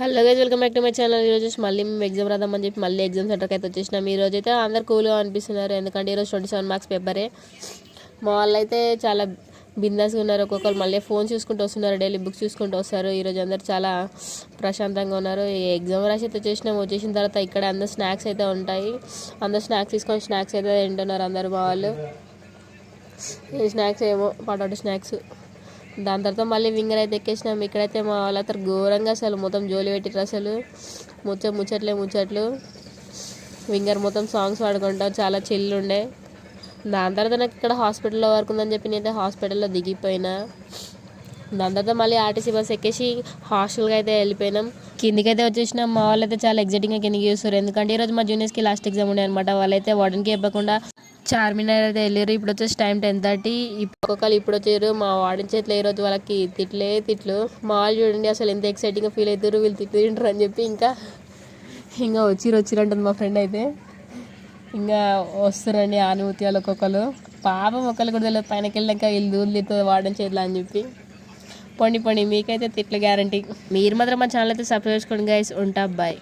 Hello guys, welcome back to my channel. ఈరోజు మళ్ళీ మేము ఎగ్జామ్ రాద్దామని చెప్పి మళ్ళీ ఎగ్జామ్ సెంటర్కి అయితే వచ్చేసినాం. ఈరోజు అయితే అందరు కూల్గా అనిపిస్తున్నారు, ఎందుకంటే ఈరోజు 27 మార్క్స్ పేపరే. మా వాళ్ళు అయితే చాలా బిందాస్గా ఉన్నారు. ఒక్కొక్కరు మళ్ళీ ఫోన్ చూసుకుంటూ వస్తున్నారు, డైలీ బుక్స్ చూసుకుంటూ వస్తారు. ఈరోజు అందరు చాలా ప్రశాంతంగా ఉన్నారు. ఈ ఎగ్జామ్ రాసి అయితే వచ్చేసిన తర్వాత ఇక్కడ అందరు స్నాక్స్ అయితే ఉంటాయి. అందరు స్నాక్స్ తీసుకొని స్నాక్స్ అయితే తింటున్నారు అందరు మా వాళ్ళు. ఈ స్నాక్స్ ఏమో పొటాటో స్నాక్స్. దాని తర్వాత మళ్ళీ వింగర్ అయితే ఎక్కేసినాం. ఇక్కడైతే మా వాళ్ళతో ఘోరంగా అసలు మొత్తం జోలి పెట్టిరు. అసలు ముచ్చట్లు వింగర్ మొత్తం సాంగ్స్ పాడుకుంటాం, చాలా చిల్లు ఉండే. దాని తర్వాత నాకు ఇక్కడ హాస్పిటల్లో వర్క్ ఉందని చెప్పి నేనైతే హాస్పిటల్లో దిగిపోయినా. దాని తర్వాత మళ్ళీ ఆర్టీసీ బస్ ఎక్కేసి హాస్టల్కి అయితే వెళ్ళిపోయినాం. కిందికైతే వచ్చేసినాం. మా వాళ్ళు అయితే చాలా ఎగ్జైటింగ్గా కిందికి చూస్తారు, ఎందుకంటే ఈరోజు మా జూనియర్స్కి లాస్ట్ ఎగ్జామ్ ఉండే అనమాట. వాళ్ళైతే వార్డెన్కి ఇవ్వకుండా చార్మినార్ అయితే వెళ్ళారు. ఇప్పుడు వచ్చేసి టైం 10:30. ఒక్కొక్కరు ఇప్పుడు వచ్చారు. మా వాడిన చేతిలో ఈరోజు వాళ్ళకి తిట్లు. మా వాళ్ళు చూడండి అసలు ఎంత ఎక్సైటింగ్గా ఫీల్ అవుతారు, వీళ్ళు తింటారు అని చెప్పి. ఇంకా వచ్చిరంటుంది మా ఫ్రెండ్ అయితే. ఇంకా వస్తారండి ఆనుమత్యాలు ఒక్కొక్కరు. పాపం ఒకళ్ళు కూడా తెలియదు, పైనకి వెళ్ళాక వీళ్ళు దూరుతుంది వాడిన చేతిలో అని చెప్పి. పొండి మీకైతే తిట్లు గ్యారంటీ. మీరు మాత్రం మా ఛానల్ అయితే సబ్స్క్రైబ్ చేసుకోండి గైస్. ఉంటా, బాయ్.